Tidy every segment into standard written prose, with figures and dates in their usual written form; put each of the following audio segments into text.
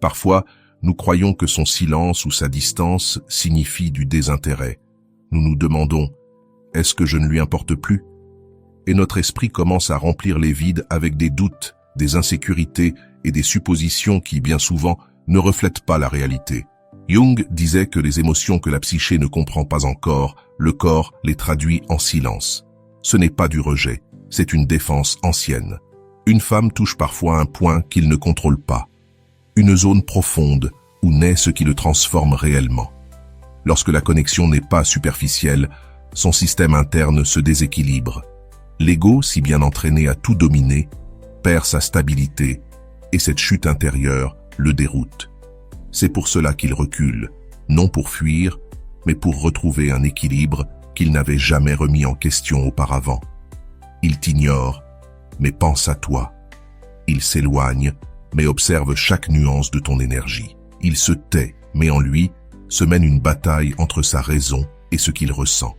Parfois, nous croyons que son silence ou sa distance signifient du désintérêt. Nous nous demandons, est-ce que je ne lui importe plus? Et notre esprit commence à remplir les vides avec des doutes, des insécurités et des suppositions qui, bien souvent, ne reflètent pas la réalité. Jung disait que les émotions que la psyché ne comprend pas encore, le corps les traduit en silence. Ce n'est pas du rejet, c'est une défense ancienne. Une femme touche parfois un point qu'il ne contrôle pas, une zone profonde où naît ce qui le transforme réellement. Lorsque la connexion n'est pas superficielle, son système interne se déséquilibre. L'ego, si bien entraîné à tout dominer, perd sa stabilité et cette chute intérieure le déroute. C'est pour cela qu'il recule, non pour fuir, mais pour retrouver un équilibre qu'il n'avait jamais remis en question auparavant. Il t'ignore, mais pense à toi. Il s'éloigne, mais observe chaque nuance de ton énergie. Il se tait, mais en lui se mène une bataille entre sa raison et ce qu'il ressent.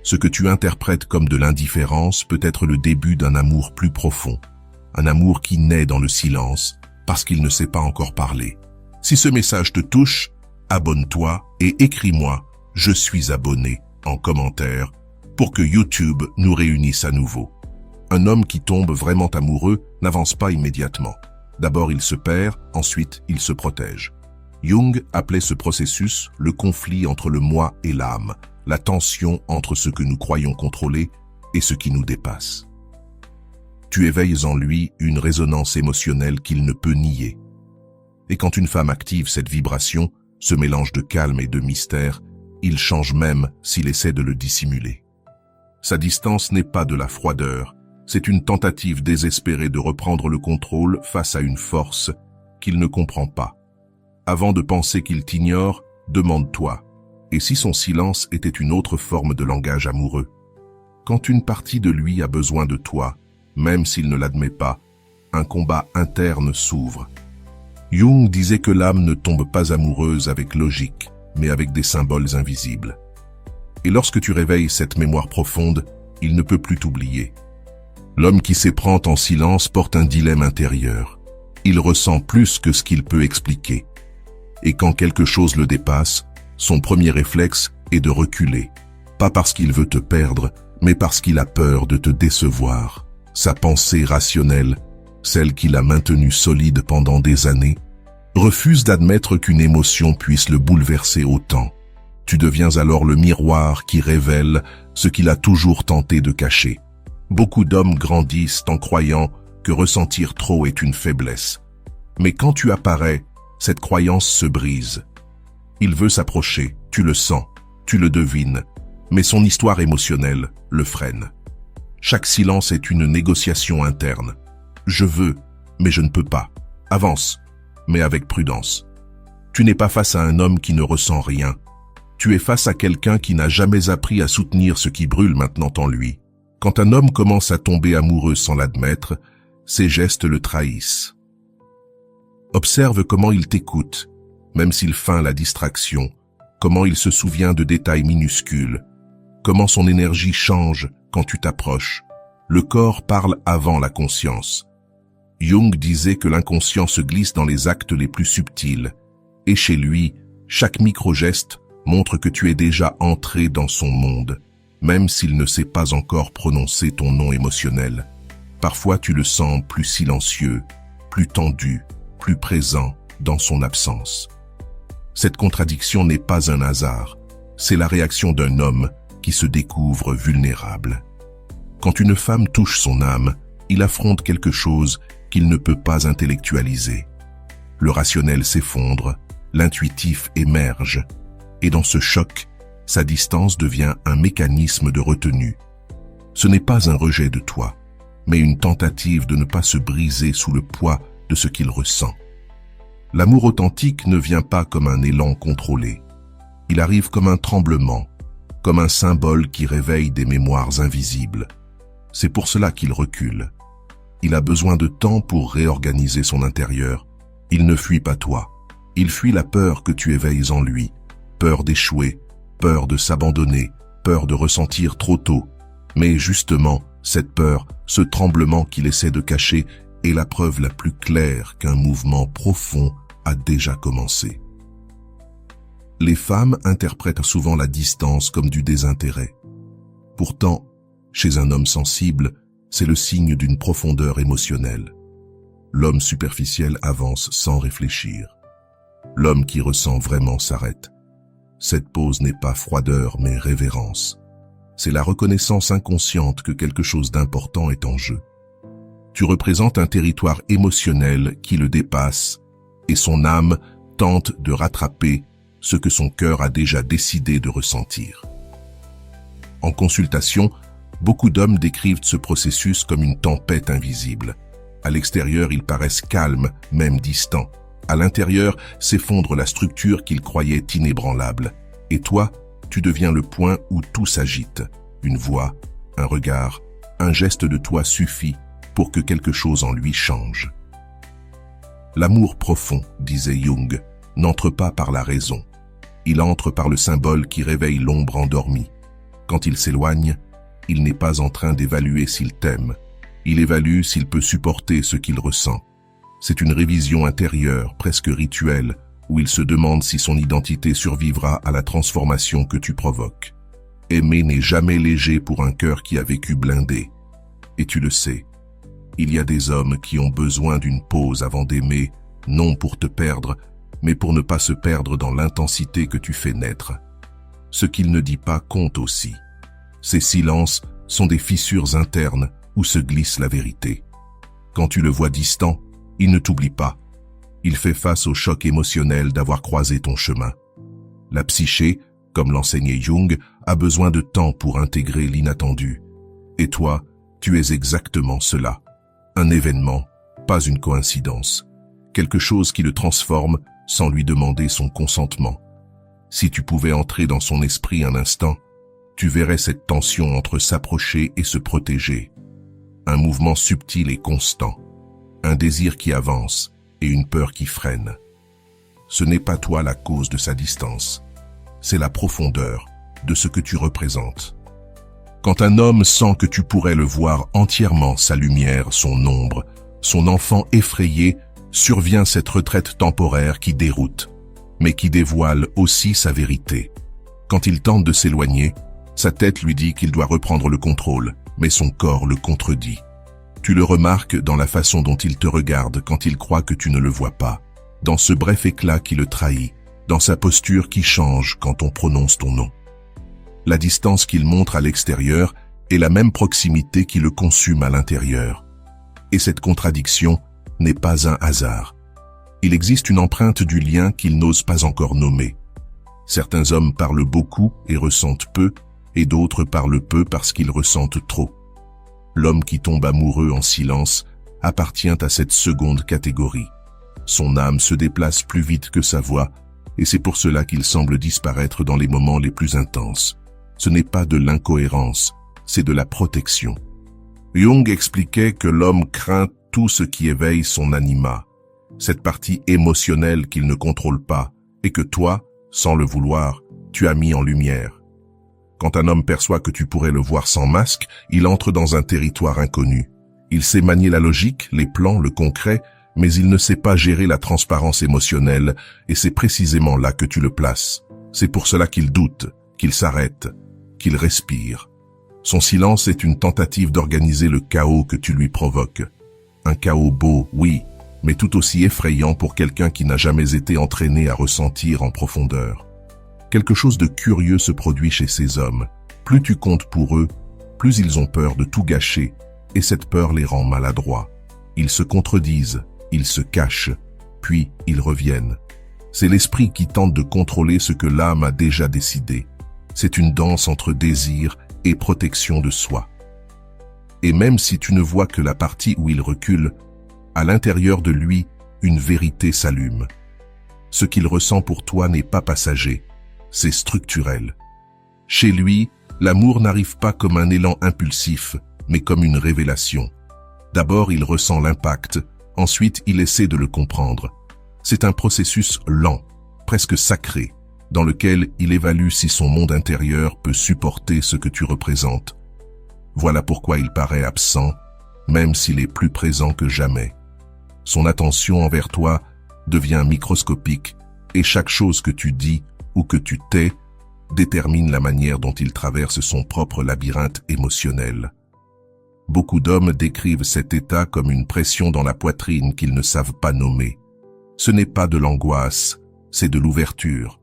Ce que tu interprètes comme de l'indifférence peut être le début d'un amour plus profond, un amour qui naît dans le silence parce qu'il ne sait pas encore parler. Si ce message te touche, abonne-toi et écris-moi « Je suis abonné » en commentaire pour que YouTube nous réunisse à nouveau. Un homme qui tombe vraiment amoureux n'avance pas immédiatement. D'abord il se perd, ensuite il se protège. Jung appelait ce processus le conflit entre le moi et l'âme, la tension entre ce que nous croyons contrôler et ce qui nous dépasse. Tu éveilles en lui une résonance émotionnelle qu'il ne peut nier. Et quand une femme active cette vibration, ce mélange de calme et de mystère, il change même s'il essaie de le dissimuler. Sa distance n'est pas de la froideur, c'est une tentative désespérée de reprendre le contrôle face à une force qu'il ne comprend pas. Avant de penser qu'il t'ignore, demande-toi, et si son silence était une autre forme de langage amoureux? Quand une partie de lui a besoin de toi, même s'il ne l'admet pas, un combat interne s'ouvre. Jung disait que l'âme ne tombe pas amoureuse avec logique, mais avec des symboles invisibles. Et lorsque tu réveilles cette mémoire profonde, il ne peut plus t'oublier. L'homme qui s'éprend en silence porte un dilemme intérieur. Il ressent plus que ce qu'il peut expliquer. Et quand quelque chose le dépasse, son premier réflexe est de reculer. Pas parce qu'il veut te perdre, mais parce qu'il a peur de te décevoir. Sa pensée rationnelle, celle qui l'a maintenu solide pendant des années, refuse d'admettre qu'une émotion puisse le bouleverser autant. Tu deviens alors le miroir qui révèle ce qu'il a toujours tenté de cacher. Beaucoup d'hommes grandissent en croyant que ressentir trop est une faiblesse. Mais quand tu apparais, cette croyance se brise. Il veut s'approcher, tu le sens, tu le devines, mais son histoire émotionnelle le freine. Chaque silence est une négociation interne. Je veux, mais je ne peux pas. Avance, mais avec prudence. Tu n'es pas face à un homme qui ne ressent rien. Tu es face à quelqu'un qui n'a jamais appris à soutenir ce qui brûle maintenant en lui. Quand un homme commence à tomber amoureux sans l'admettre, ses gestes le trahissent. Observe comment il t'écoute, même s'il feint la distraction, comment il se souvient de détails minuscules, comment son énergie change quand tu t'approches. Le corps parle avant la conscience. Jung disait que l'inconscient se glisse dans les actes les plus subtils, et chez lui, chaque micro-geste montre que tu es déjà entré dans son monde, même s'il ne sait pas encore prononcer ton nom émotionnel. Parfois tu le sens plus silencieux, plus tendu, plus présent dans son absence. Cette contradiction n'est pas un hasard, c'est la réaction d'un homme qui se découvre vulnérable. Quand une femme touche son âme, il affronte quelque chose qu'il ne peut pas intellectualiser. Le rationnel s'effondre, l'intuitif émerge, et dans ce choc, sa distance devient un mécanisme de retenue. Ce n'est pas un rejet de toi, mais une tentative de ne pas se briser sous le poids de ce qu'il ressent. L'amour authentique ne vient pas comme un élan contrôlé. Il arrive comme un tremblement, comme un symbole qui réveille des mémoires invisibles. C'est pour cela qu'il recule. Il a besoin de temps pour réorganiser son intérieur. Il ne fuit pas toi. Il fuit la peur que tu éveilles en lui. Peur d'échouer, peur de s'abandonner, peur de ressentir trop tôt. Mais justement, cette peur, ce tremblement qu'il essaie de cacher, est la preuve la plus claire qu'un mouvement profond a déjà commencé. Les femmes interprètent souvent la distance comme du désintérêt. Pourtant, chez un homme sensible, c'est le signe d'une profondeur émotionnelle. L'homme superficiel avance sans réfléchir. L'homme qui ressent vraiment s'arrête. Cette pause n'est pas froideur, mais révérence. C'est la reconnaissance inconsciente que quelque chose d'important est en jeu. Tu représentes un territoire émotionnel qui le dépasse, et son âme tente de rattraper ce que son cœur a déjà décidé de ressentir. En consultation, beaucoup d'hommes décrivent ce processus comme une tempête invisible. À l'extérieur, ils paraissent calmes, même distants. À l'intérieur, s'effondre la structure qu'ils croyaient inébranlable. Et toi, tu deviens le point où tout s'agite. Une voix, un regard, un geste de toi suffit pour que quelque chose en lui change. L'amour profond, disait Jung, n'entre pas par la raison. Il entre par le symbole qui réveille l'ombre endormie. Quand il s'éloigne, il n'est pas en train d'évaluer s'il t'aime. Il évalue s'il peut supporter ce qu'il ressent. C'est une révision intérieure, presque rituelle, où il se demande si son identité survivra à la transformation que tu provoques. Aimer n'est jamais léger pour un cœur qui a vécu blindé. Et tu le sais, il y a des hommes qui ont besoin d'une pause avant d'aimer, non pour te perdre, mais pour ne pas se perdre dans l'intensité que tu fais naître. Ce qu'il ne dit pas compte aussi. Ces silences sont des fissures internes où se glisse la vérité. Quand tu le vois distant, il ne t'oublie pas. Il fait face au choc émotionnel d'avoir croisé ton chemin. La psyché, comme l'enseignait Jung, a besoin de temps pour intégrer l'inattendu. Et toi, tu es exactement cela. Un événement, pas une coïncidence. Quelque chose qui le transforme sans lui demander son consentement. Si tu pouvais entrer dans son esprit un instant, tu verrais cette tension entre s'approcher et se protéger. Un mouvement subtil et constant. Un désir qui avance et une peur qui freine. Ce n'est pas toi la cause de sa distance. C'est la profondeur de ce que tu représentes. Quand un homme sent que tu pourrais le voir entièrement, sa lumière, son ombre, son enfant effrayé, survient cette retraite temporaire qui déroute, mais qui dévoile aussi sa vérité. Quand il tente de s'éloigner, sa tête lui dit qu'il doit reprendre le contrôle, mais son corps le contredit. Tu le remarques dans la façon dont il te regarde quand il croit que tu ne le vois pas, dans ce bref éclat qui le trahit, dans sa posture qui change quand on prononce ton nom. La distance qu'il montre à l'extérieur est la même proximité qui le consume à l'intérieur. Et cette contradiction n'est pas un hasard. Il existe une empreinte du lien qu'il n'ose pas encore nommer. Certains hommes parlent beaucoup et ressentent peu, et d'autres parlent peu parce qu'ils ressentent trop. L'homme qui tombe amoureux en silence appartient à cette seconde catégorie. Son âme se déplace plus vite que sa voix, et c'est pour cela qu'il semble disparaître dans les moments les plus intenses. Ce n'est pas de l'incohérence, c'est de la protection. Jung expliquait que l'homme craint tout ce qui éveille son anima, cette partie émotionnelle qu'il ne contrôle pas, et que toi, sans le vouloir, tu as mis en lumière. Quand un homme perçoit que tu pourrais le voir sans masque, il entre dans un territoire inconnu. Il sait manier la logique, les plans, le concret, mais il ne sait pas gérer la transparence émotionnelle, et c'est précisément là que tu le places. C'est pour cela qu'il doute, qu'il s'arrête, qu'il respire. Son silence est une tentative d'organiser le chaos que tu lui provoques. Un chaos beau, oui, mais tout aussi effrayant pour quelqu'un qui n'a jamais été entraîné à ressentir en profondeur. Quelque chose de curieux se produit chez ces hommes. Plus tu comptes pour eux, plus ils ont peur de tout gâcher, et cette peur les rend maladroits. Ils se contredisent, ils se cachent, puis ils reviennent. C'est l'esprit qui tente de contrôler ce que l'âme a déjà décidé. C'est une danse entre désir et protection de soi. Et même si tu ne vois que la partie où il recule, à l'intérieur de lui, une vérité s'allume. Ce qu'il ressent pour toi n'est pas passager, c'est structurel. Chez lui, l'amour n'arrive pas comme un élan impulsif, mais comme une révélation. D'abord, il ressent l'impact, ensuite il essaie de le comprendre. C'est un processus lent, presque sacré, dans lequel il évalue si son monde intérieur peut supporter ce que tu représentes. Voilà pourquoi il paraît absent, même s'il est plus présent que jamais. Son attention envers toi devient microscopique et chaque chose que tu dis ou que tu tais détermine la manière dont il traverse son propre labyrinthe émotionnel. Beaucoup d'hommes décrivent cet état comme une pression dans la poitrine qu'ils ne savent pas nommer. Ce n'est pas de l'angoisse, c'est de l'ouverture.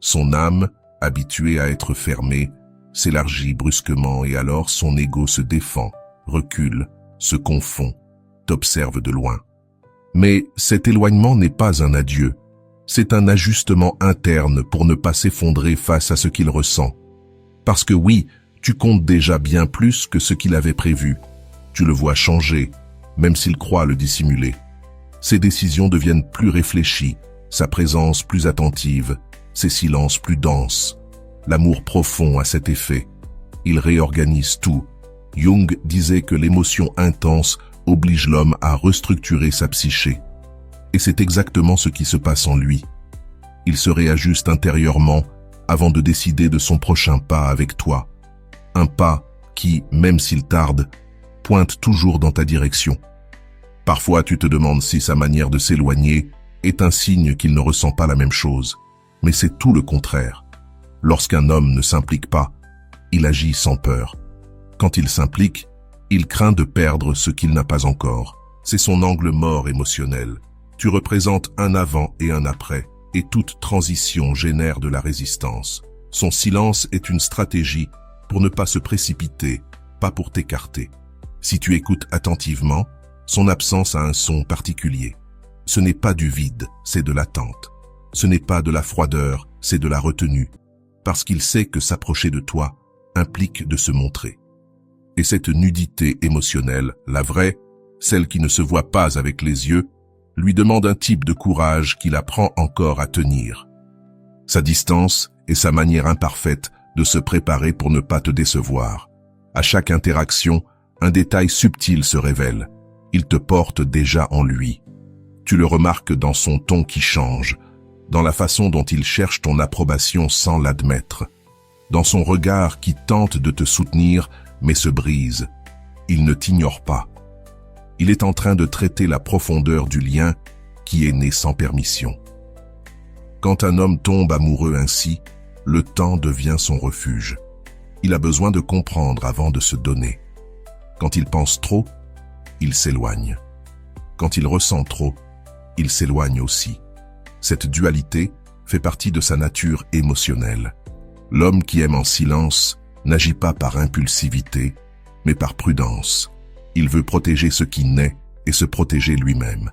Son âme, habituée à être fermée, s'élargit brusquement et alors son ego se défend, recule, se confond, t'observe de loin. Mais cet éloignement n'est pas un adieu, c'est un ajustement interne pour ne pas s'effondrer face à ce qu'il ressent. Parce que oui, tu comptes déjà bien plus que ce qu'il avait prévu. Tu le vois changer, même s'il croit le dissimuler. Ses décisions deviennent plus réfléchies, sa présence plus attentive, ses silences plus denses. L'amour profond a cet effet. Il réorganise tout. Jung disait que l'émotion intense oblige l'homme à restructurer sa psyché. Et c'est exactement ce qui se passe en lui. Il se réajuste intérieurement avant de décider de son prochain pas avec toi. Un pas qui, même s'il tarde, pointe toujours dans ta direction. Parfois, tu te demandes si sa manière de s'éloigner est un signe qu'il ne ressent pas la même chose. Mais c'est tout le contraire. Lorsqu'un homme ne s'implique pas, il agit sans peur. Quand il s'implique, il craint de perdre ce qu'il n'a pas encore. C'est son angle mort émotionnel. Tu représentes un avant et un après, et toute transition génère de la résistance. Son silence est une stratégie pour ne pas se précipiter, pas pour t'écarter. Si tu écoutes attentivement, son absence a un son particulier. Ce n'est pas du vide, c'est de l'attente. Ce n'est pas de la froideur, c'est de la retenue. Parce qu'il sait que s'approcher de toi implique de se montrer. Et cette nudité émotionnelle, la vraie, celle qui ne se voit pas avec les yeux, lui demande un type de courage qu'il apprend encore à tenir. Sa distance et sa manière imparfaite de se préparer pour ne pas te décevoir. À chaque interaction, un détail subtil se révèle. Il te porte déjà en lui. Tu le remarques dans son ton qui change, dans la façon dont il cherche ton approbation sans l'admettre, dans son regard qui tente de te soutenir mais se brise. Il ne t'ignore pas. Il est en train de traiter la profondeur du lien qui est né sans permission. Quand un homme tombe amoureux ainsi, le temps devient son refuge. Il a besoin de comprendre avant de se donner. Quand il pense trop, il s'éloigne. Quand il ressent trop, il s'éloigne aussi. Cette dualité fait partie de sa nature émotionnelle. L'homme qui aime en silence n'agit pas par impulsivité, mais par prudence. Il veut protéger ce qui naît et se protéger lui-même.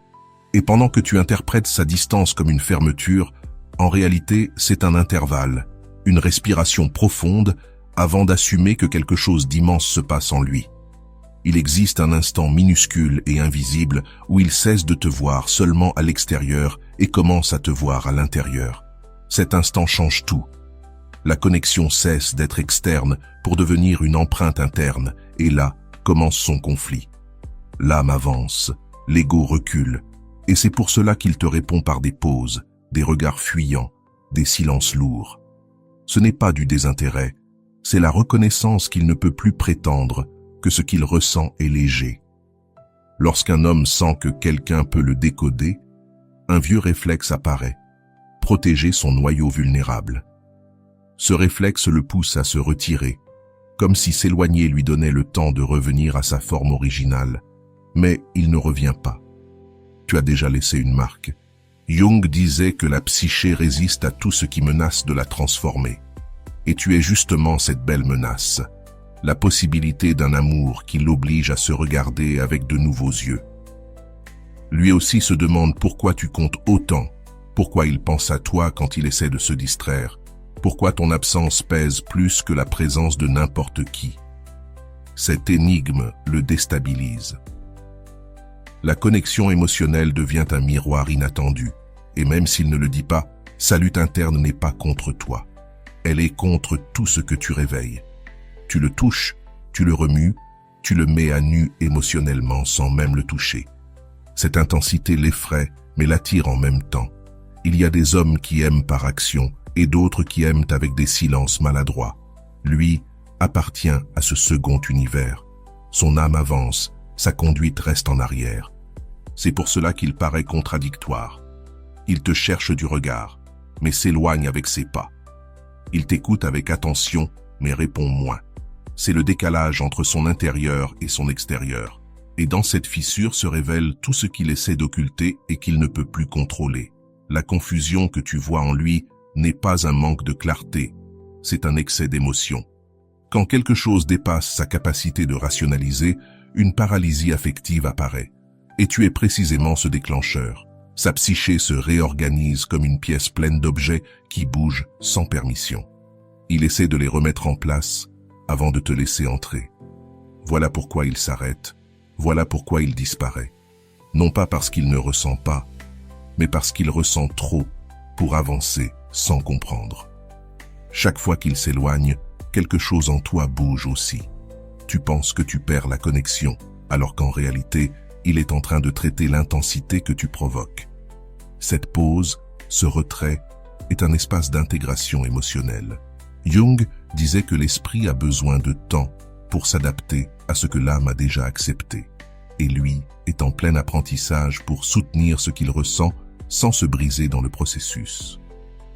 Et pendant que tu interprètes sa distance comme une fermeture, en réalité, c'est un intervalle, une respiration profonde avant d'assumer que quelque chose d'immense se passe en lui. Il existe un instant minuscule et invisible où il cesse de te voir seulement à l'extérieur et commence à te voir à l'intérieur. Cet instant change tout. La connexion cesse d'être externe pour devenir une empreinte interne, et là commence son conflit. L'âme avance, l'ego recule, et c'est pour cela qu'il te répond par des pauses, des regards fuyants, des silences lourds. Ce n'est pas du désintérêt, c'est la reconnaissance qu'il ne peut plus prétendre que ce qu'il ressent est léger. Lorsqu'un homme sent que quelqu'un peut le décoder, un vieux réflexe apparaît, protéger son noyau vulnérable. Ce réflexe le pousse à se retirer, comme si s'éloigner lui donnait le temps de revenir à sa forme originale. Mais il ne revient pas. Tu as déjà laissé une marque. Jung disait que la psyché résiste à tout ce qui menace de la transformer. Et tu es justement cette belle menace, la possibilité d'un amour qui l'oblige à se regarder avec de nouveaux yeux. Lui aussi se demande pourquoi tu comptes autant, pourquoi il pense à toi quand il essaie de se distraire, pourquoi ton absence pèse plus que la présence de n'importe qui. Cette énigme le déstabilise. La connexion émotionnelle devient un miroir inattendu, et même s'il ne le dit pas, sa lutte interne n'est pas contre toi. Elle est contre tout ce que tu réveilles. Tu le touches, tu le remues, tu le mets à nu émotionnellement sans même le toucher. Cette intensité l'effraie, mais l'attire en même temps. Il y a des hommes qui aiment par action et d'autres qui aiment avec des silences maladroits. Lui appartient à ce second univers. Son âme avance, sa conduite reste en arrière. C'est pour cela qu'il paraît contradictoire. Il te cherche du regard, mais s'éloigne avec ses pas. Il t'écoute avec attention, mais répond moins. C'est le décalage entre son intérieur et son extérieur. Et dans cette fissure se révèle tout ce qu'il essaie d'occulter et qu'il ne peut plus contrôler. La confusion que tu vois en lui n'est pas un manque de clarté, c'est un excès d'émotion. Quand quelque chose dépasse sa capacité de rationaliser, une paralysie affective apparaît. Et tu es précisément ce déclencheur. Sa psyché se réorganise comme une pièce pleine d'objets qui bougent sans permission. Il essaie de les remettre en place avant de te laisser entrer. Voilà pourquoi il s'arrête, voilà pourquoi il disparaît. Non pas parce qu'il ne ressent pas, mais parce qu'il ressent trop pour avancer sans comprendre. Chaque fois qu'il s'éloigne, quelque chose en toi bouge aussi. Tu penses que tu perds la connexion, alors qu'en réalité, il est en train de traiter l'intensité que tu provoques. Cette pause, ce retrait, est un espace d'intégration émotionnelle. Jung disait que l'esprit a besoin de temps pour s'adapter à ce que l'âme a déjà accepté. Et lui est en plein apprentissage pour soutenir ce qu'il ressent sans se briser dans le processus.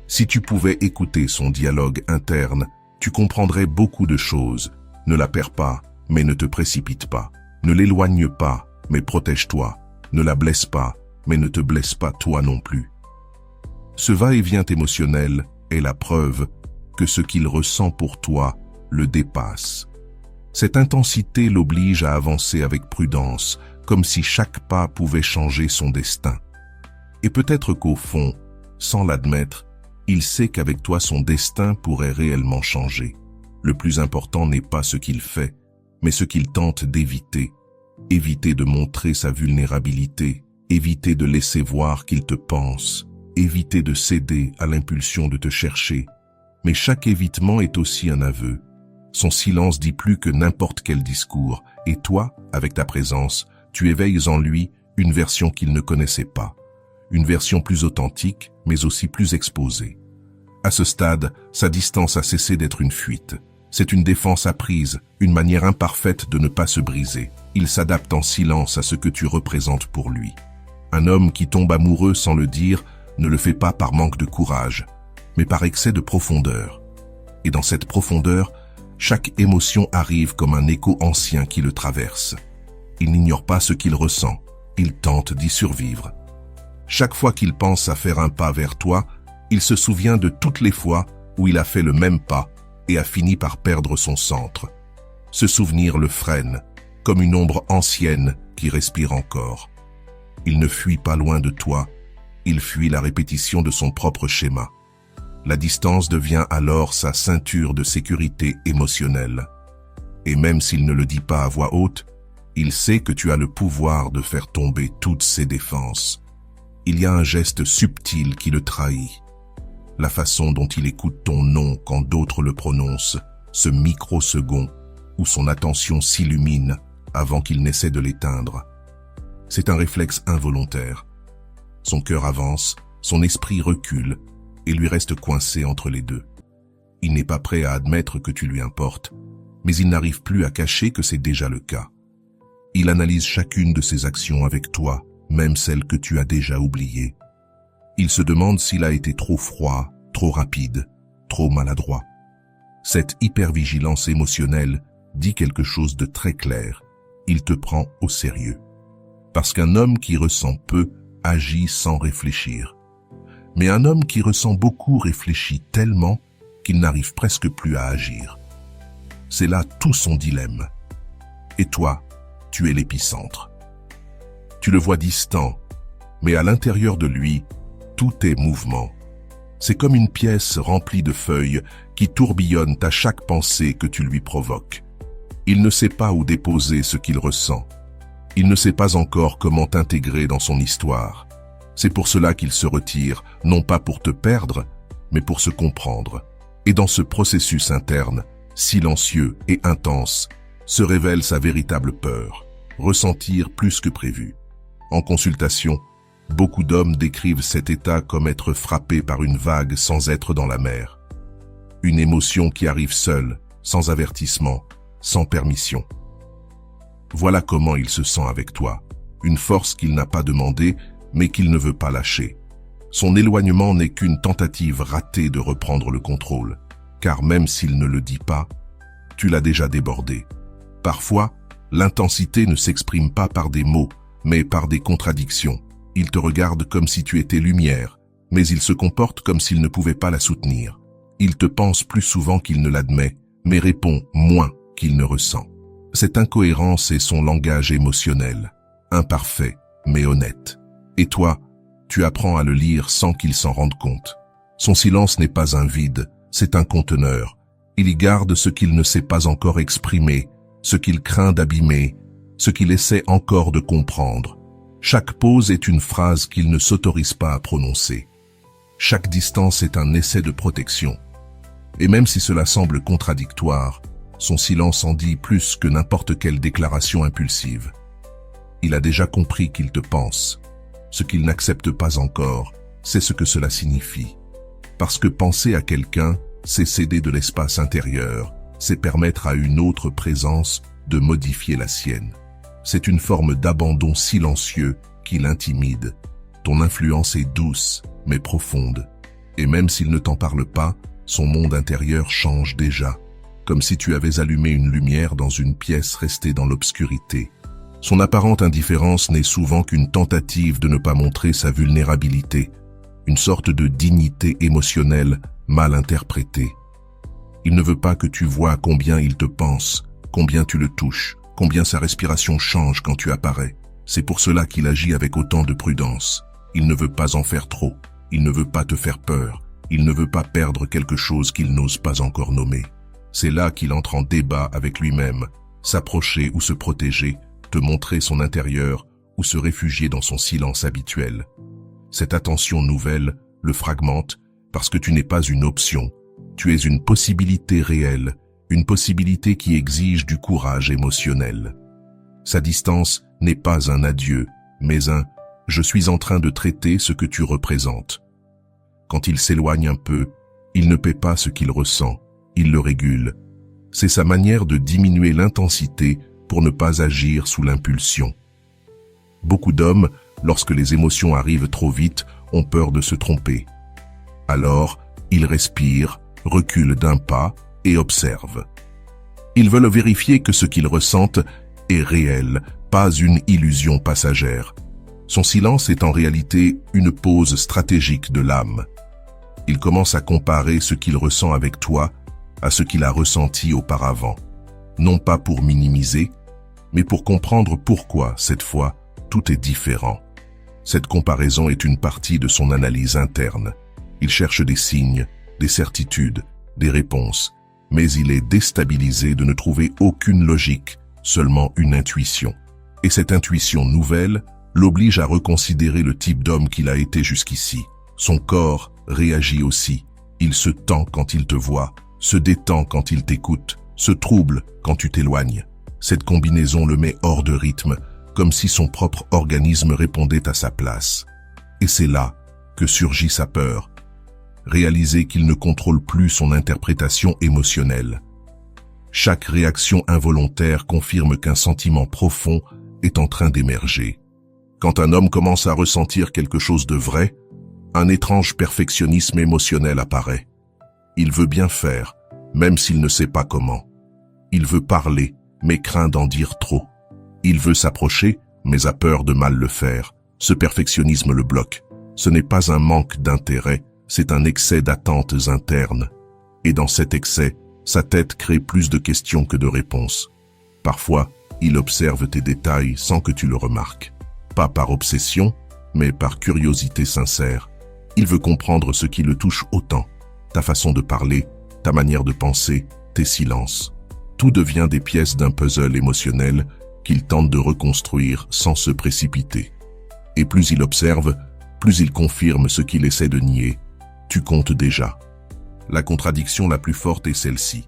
Si tu pouvais écouter son dialogue interne, tu comprendrais beaucoup de choses. Ne la perds pas, mais ne te précipite pas. Ne l'éloigne pas, mais protège-toi. Ne la blesse pas, mais ne te blesse pas toi non plus. Ce va-et-vient émotionnel est la preuve que ce qu'il ressent pour toi le dépasse. Cette intensité l'oblige à avancer avec prudence, comme si chaque pas pouvait changer son destin. Et peut-être qu'au fond, sans l'admettre, il sait qu'avec toi son destin pourrait réellement changer. Le plus important n'est pas ce qu'il fait, mais ce qu'il tente d'éviter. Éviter de montrer sa vulnérabilité, éviter de laisser voir qu'il te pense, éviter de céder à l'impulsion de te chercher. Mais chaque évitement est aussi un aveu. Son silence dit plus que n'importe quel discours, et toi, avec ta présence, tu éveilles en lui une version qu'il ne connaissait pas. Une version plus authentique, mais aussi plus exposée. À ce stade, sa distance a cessé d'être une fuite. C'est une défense apprise, une manière imparfaite de ne pas se briser. Il s'adapte en silence à ce que tu représentes pour lui. Un homme qui tombe amoureux sans le dire ne le fait pas par manque de courage, mais par excès de profondeur. Et dans cette profondeur, chaque émotion arrive comme un écho ancien qui le traverse. Il n'ignore pas ce qu'il ressent, il tente d'y survivre. Chaque fois qu'il pense à faire un pas vers toi, il se souvient de toutes les fois où il a fait le même pas et a fini par perdre son centre. Ce souvenir le freine, comme une ombre ancienne qui respire encore. Il ne fuit pas loin de toi, il fuit la répétition de son propre schéma. La distance devient alors sa ceinture de sécurité émotionnelle. Et même s'il ne le dit pas à voix haute, il sait que tu as le pouvoir de faire tomber toutes ses défenses. Il y a un geste subtil qui le trahit. La façon dont il écoute ton nom quand d'autres le prononcent, ce microsecond où son attention s'illumine avant qu'il n'essaie de l'éteindre. C'est un réflexe involontaire. Son cœur avance, son esprit recule et lui reste coincé entre les deux. Il n'est pas prêt à admettre que tu lui importes, mais il n'arrive plus à cacher que c'est déjà le cas. Il analyse chacune de ses actions avec toi, même celles que tu as déjà oubliées. Il se demande s'il a été trop froid, trop rapide, trop maladroit. Cette hypervigilance émotionnelle dit quelque chose de très clair. Il te prend au sérieux. Parce qu'un homme qui ressent peu agit sans réfléchir. Mais un homme qui ressent beaucoup réfléchit tellement qu'il n'arrive presque plus à agir. C'est là tout son dilemme. Et toi, tu es l'épicentre. Tu le vois distant, mais à l'intérieur de lui, tout est mouvement. C'est comme une pièce remplie de feuilles qui tourbillonnent à chaque pensée que tu lui provoques. Il ne sait pas où déposer ce qu'il ressent. Il ne sait pas encore comment t'intégrer dans son histoire. C'est pour cela qu'il se retire, non pas pour te perdre, mais pour se comprendre. Et dans ce processus interne, silencieux et intense, se révèle sa véritable peur, ressentir plus que prévu. En consultation, beaucoup d'hommes décrivent cet état comme être frappé par une vague sans être dans la mer. Une émotion qui arrive seule, sans avertissement, sans permission. Voilà comment il se sent avec toi, une force qu'il n'a pas demandée, mais qu'il ne veut pas lâcher. Son éloignement n'est qu'une tentative ratée de reprendre le contrôle, car même s'il ne le dit pas, tu l'as déjà débordé. Parfois, l'intensité ne s'exprime pas par des mots, mais par des contradictions. Il te regarde comme si tu étais lumière, mais il se comporte comme s'il ne pouvait pas la soutenir. Il te pense plus souvent qu'il ne l'admet, mais répond moins qu'il ne ressent. Cette incohérence est son langage émotionnel, imparfait, mais honnête. Et toi, tu apprends à le lire sans qu'il s'en rende compte. Son silence n'est pas un vide, c'est un conteneur. Il y garde ce qu'il ne sait pas encore exprimer, ce qu'il craint d'abîmer, ce qu'il essaie encore de comprendre. Chaque pause est une phrase qu'il ne s'autorise pas à prononcer. Chaque distance est un essai de protection. Et même si cela semble contradictoire, son silence en dit plus que n'importe quelle déclaration impulsive. Il a déjà compris qu'il te pense. Ce qu'il n'accepte pas encore, c'est ce que cela signifie. Parce que penser à quelqu'un, c'est céder de l'espace intérieur, c'est permettre à une autre présence de modifier la sienne. C'est une forme d'abandon silencieux qui l'intimide. Ton influence est douce, mais profonde. Et même s'il ne t'en parle pas, son monde intérieur change déjà, comme si tu avais allumé une lumière dans une pièce restée dans l'obscurité. Son apparente indifférence n'est souvent qu'une tentative de ne pas montrer sa vulnérabilité, une sorte de dignité émotionnelle mal interprétée. Il ne veut pas que tu vois combien il te pense, combien tu le touches, combien sa respiration change quand tu apparais. C'est pour cela qu'il agit avec autant de prudence. Il ne veut pas en faire trop, il ne veut pas te faire peur, il ne veut pas perdre quelque chose qu'il n'ose pas encore nommer. C'est là qu'il entre en débat avec lui-même, s'approcher ou se protéger, te montrer son intérieur ou se réfugier dans son silence habituel. Cette attention nouvelle le fragmente parce que tu n'es pas une option, tu es une possibilité réelle, une possibilité qui exige du courage émotionnel. Sa distance n'est pas un adieu, mais un « je suis en train de traiter ce que tu représentes ». Quand il s'éloigne un peu, il ne paie pas ce qu'il ressent, il le régule. C'est sa manière de diminuer l'intensité pour ne pas agir sous l'impulsion. Beaucoup d'hommes, lorsque les émotions arrivent trop vite, ont peur de se tromper. Alors, ils respirent, reculent d'un pas et observent. Ils veulent vérifier que ce qu'ils ressentent est réel, pas une illusion passagère. Son silence est en réalité une pause stratégique de l'âme. Il commence à comparer ce qu'il ressent avec toi à ce qu'il a ressenti auparavant. Non pas pour minimiser, mais pour comprendre pourquoi, cette fois, tout est différent. Cette comparaison est une partie de son analyse interne. Il cherche des signes, des certitudes, des réponses, mais il est déstabilisé de ne trouver aucune logique, seulement une intuition. Et cette intuition nouvelle l'oblige à reconsidérer le type d'homme qu'il a été jusqu'ici. Son corps réagit aussi. Il se tend quand il te voit, se détend quand il t'écoute, se trouble quand tu t'éloignes. Cette combinaison le met hors de rythme, comme si son propre organisme répondait à sa place. Et c'est là que surgit sa peur. Réaliser qu'il ne contrôle plus son interprétation émotionnelle. Chaque réaction involontaire confirme qu'un sentiment profond est en train d'émerger. Quand un homme commence à ressentir quelque chose de vrai, un étrange perfectionnisme émotionnel apparaît. Il veut bien faire, même s'il ne sait pas comment. Il veut parler, mais craint d'en dire trop. Il veut s'approcher, mais a peur de mal le faire. Ce perfectionnisme le bloque. Ce n'est pas un manque d'intérêt, c'est un excès d'attentes internes. Et dans cet excès, sa tête crée plus de questions que de réponses. Parfois, il observe tes détails sans que tu le remarques. Pas par obsession, mais par curiosité sincère. Il veut comprendre ce qui le touche autant. Ta façon de parler, ta manière de penser, tes silences. Tout devient des pièces d'un puzzle émotionnel qu'il tente de reconstruire sans se précipiter. Et plus il observe, plus il confirme ce qu'il essaie de nier. Tu comptes déjà. La contradiction la plus forte est celle-ci.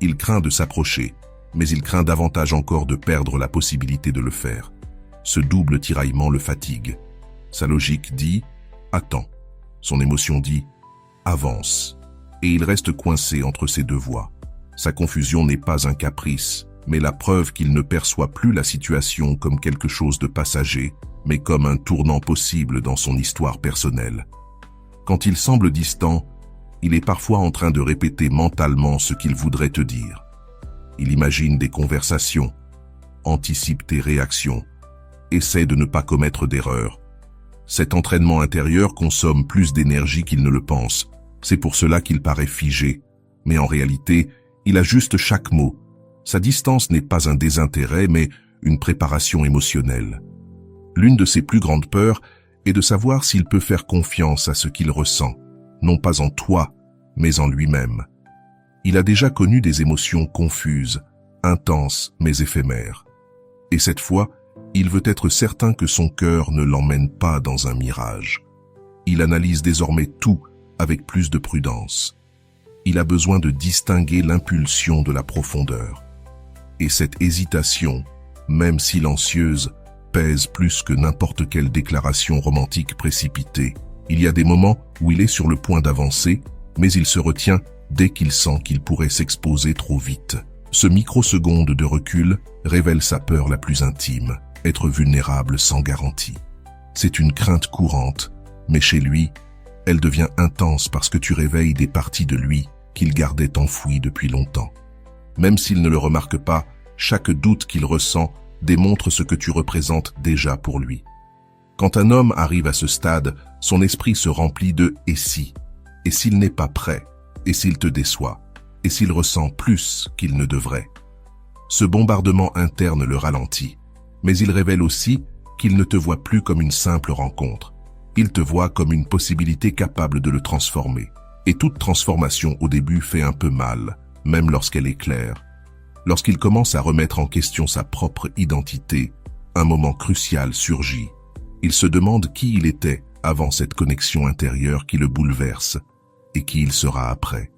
Il craint de s'approcher, mais il craint davantage encore de perdre la possibilité de le faire. Ce double tiraillement le fatigue. Sa logique dit « attends ». Son émotion dit « avance ». Et il reste coincé entre ces deux voies. Sa confusion n'est pas un caprice, mais la preuve qu'il ne perçoit plus la situation comme quelque chose de passager, mais comme un tournant possible dans son histoire personnelle. Quand il semble distant, il est parfois en train de répéter mentalement ce qu'il voudrait te dire. Il imagine des conversations, anticipe tes réactions, essaie de ne pas commettre d'erreurs. Cet entraînement intérieur consomme plus d'énergie qu'il ne le pense. C'est pour cela qu'il paraît figé. Mais en réalité, il ajuste chaque mot. Sa distance n'est pas un désintérêt, mais une préparation émotionnelle. L'une de ses plus grandes peurs est de savoir s'il peut faire confiance à ce qu'il ressent, non pas en toi, mais en lui-même. Il a déjà connu des émotions confuses, intenses mais éphémères. Et cette fois, il veut être certain que son cœur ne l'emmène pas dans un mirage. Il analyse désormais tout avec plus de prudence. Il a besoin de distinguer l'impulsion de la profondeur. Et cette hésitation, même silencieuse, pèse plus que n'importe quelle déclaration romantique précipitée. Il y a des moments où il est sur le point d'avancer, mais il se retient dès qu'il sent qu'il pourrait s'exposer trop vite. Ce microseconde de recul révèle sa peur la plus intime, être vulnérable sans garantie. C'est une crainte courante, mais chez lui, elle devient intense parce que tu réveilles des parties de lui qu'il gardait enfouies depuis longtemps. Même s'il ne le remarque pas, chaque doute qu'il ressent démontre ce que tu représentes déjà pour lui. Quand un homme arrive à ce stade, son esprit se remplit de « et si ». Et s'il n'est pas prêt, et s'il te déçoit, et s'il ressent plus qu'il ne devrait. Ce bombardement interne le ralentit, mais il révèle aussi qu'il ne te voit plus comme une simple rencontre. Il te voit comme une possibilité capable de le transformer. Et toute transformation au début fait un peu mal, même lorsqu'elle est claire. Lorsqu'il commence à remettre en question sa propre identité, un moment crucial surgit. Il se demande qui il était avant cette connexion intérieure qui le bouleverse, et qui il sera après.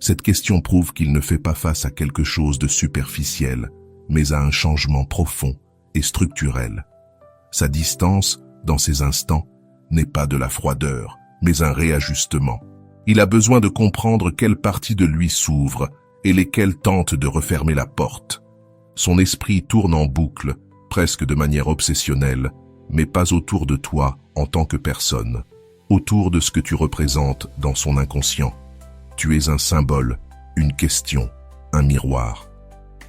Cette question prouve qu'il ne fait pas face à quelque chose de superficiel, mais à un changement profond et structurel. Sa distance, dans ces instants, n'est pas de la froideur, mais un réajustement. Il a besoin de comprendre quelle partie de lui s'ouvre et lesquelles tentent de refermer la porte. Son esprit tourne en boucle, presque de manière obsessionnelle, mais pas autour de toi en tant que personne, autour de ce que tu représentes dans son inconscient. Tu es un symbole, une question, un miroir.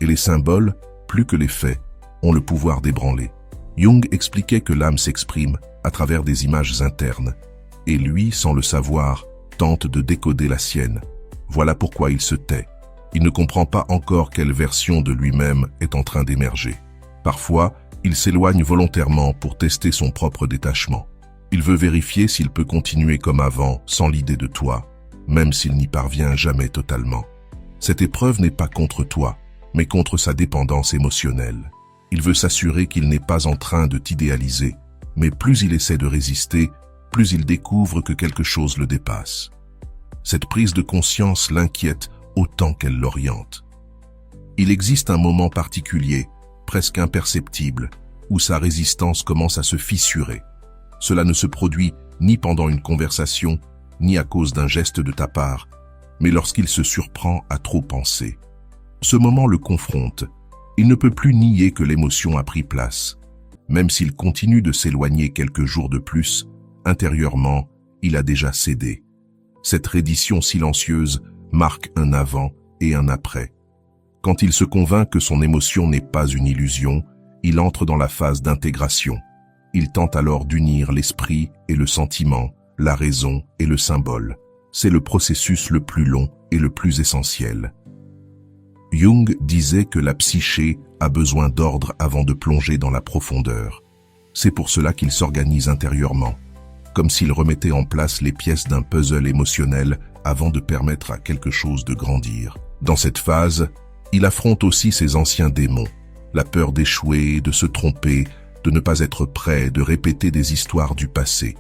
Et les symboles, plus que les faits, ont le pouvoir d'ébranler. Jung expliquait que l'âme s'exprime à travers des images internes, et lui, sans le savoir, tente de décoder la sienne. Voilà pourquoi il se tait. Il ne comprend pas encore quelle version de lui-même est en train d'émerger. Parfois, il s'éloigne volontairement pour tester son propre détachement. Il veut vérifier s'il peut continuer comme avant, sans l'idée de toi, même s'il n'y parvient jamais totalement. Cette épreuve n'est pas contre toi, mais contre sa dépendance émotionnelle. Il veut s'assurer qu'il n'est pas en train de t'idéaliser, mais plus il essaie de résister, plus il découvre que quelque chose le dépasse. Cette prise de conscience l'inquiète autant qu'elle l'oriente. Il existe un moment particulier, presque imperceptible, où sa résistance commence à se fissurer. Cela ne se produit ni pendant une conversation, ni à cause d'un geste de ta part, mais lorsqu'il se surprend à trop penser. Ce moment le confronte. Il ne peut plus nier que l'émotion a pris place. Même s'il continue de s'éloigner quelques jours de plus, intérieurement, il a déjà cédé. Cette reddition silencieuse marque un avant et un après. Quand il se convainc que son émotion n'est pas une illusion, il entre dans la phase d'intégration. Il tente alors d'unir l'esprit et le sentiment, la raison et le symbole. C'est le processus le plus long et le plus essentiel. Jung disait que la psyché a besoin d'ordre avant de plonger dans la profondeur. C'est pour cela qu'il s'organise intérieurement, comme s'il remettait en place les pièces d'un puzzle émotionnel avant de permettre à quelque chose de grandir. Dans cette phase, il affronte aussi ses anciens démons, la peur d'échouer, de se tromper, de ne pas être prêt, de répéter des histoires du passé.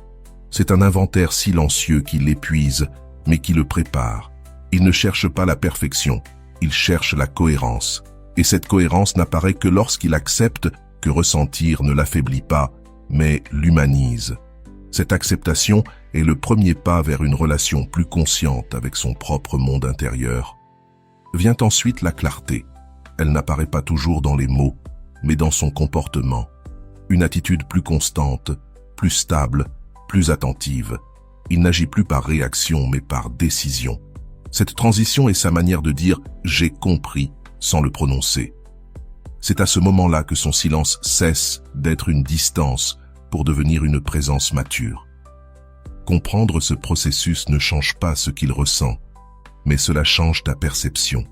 C'est un inventaire silencieux qui l'épuise, mais qui le prépare. Il ne cherche pas la perfection, il cherche la cohérence. Et cette cohérence n'apparaît que lorsqu'il accepte que ressentir ne l'affaiblit pas, mais l'humanise. Cette acceptation est le premier pas vers une relation plus consciente avec son propre monde intérieur. Vient ensuite la clarté. Elle n'apparaît pas toujours dans les mots, mais dans son comportement. Une attitude plus constante, plus stable, plus attentive. Il n'agit plus par réaction, mais par décision. Cette transition est sa manière de dire « j'ai compris » sans le prononcer. C'est à ce moment-là que son silence cesse d'être une distance pour devenir une présence mature. Comprendre ce processus ne change pas ce qu'il ressent, mais cela change ta perception.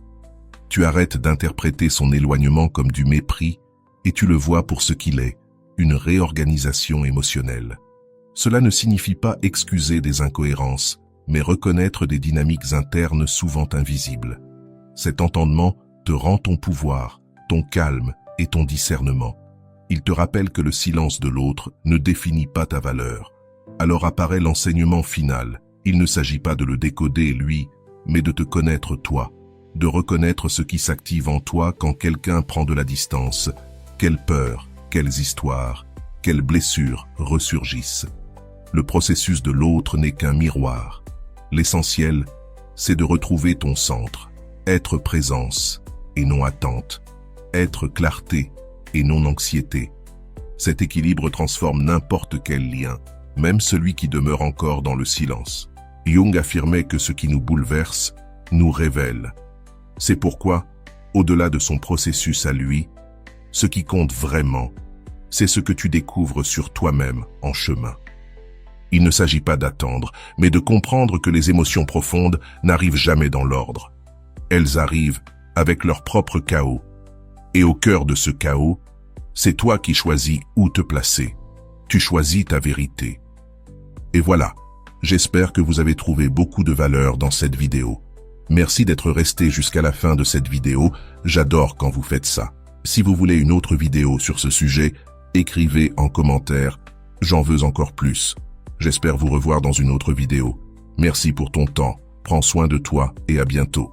Tu arrêtes d'interpréter son éloignement comme du mépris et tu le vois pour ce qu'il est, une réorganisation émotionnelle. Cela ne signifie pas excuser des incohérences, mais reconnaître des dynamiques internes souvent invisibles. Cet entendement te rend ton pouvoir, ton calme et ton discernement. Il te rappelle que le silence de l'autre ne définit pas ta valeur. Alors apparaît l'enseignement final. Il ne s'agit pas de le décoder, lui, mais de te connaître toi, de reconnaître ce qui s'active en toi quand quelqu'un prend de la distance. Quelle peur, quelles histoires, quelles blessures ressurgissent. Le processus de l'autre n'est qu'un miroir. L'essentiel, c'est de retrouver ton centre, être présence et non attente, être clarté et non anxiété. Cet équilibre transforme n'importe quel lien, même celui qui demeure encore dans le silence. Jung affirmait que ce qui nous bouleverse nous révèle. C'est pourquoi, au-delà de son processus à lui, ce qui compte vraiment, c'est ce que tu découvres sur toi-même en chemin. Il ne s'agit pas d'attendre, mais de comprendre que les émotions profondes n'arrivent jamais dans l'ordre. Elles arrivent avec leur propre chaos. Et au cœur de ce chaos, c'est toi qui choisis où te placer. Tu choisis ta vérité. Et voilà, j'espère que vous avez trouvé beaucoup de valeur dans cette vidéo. Merci d'être resté jusqu'à la fin de cette vidéo, j'adore quand vous faites ça. Si vous voulez une autre vidéo sur ce sujet, écrivez en commentaire, j'en veux encore plus. J'espère vous revoir dans une autre vidéo. Merci pour ton temps, prends soin de toi et à bientôt.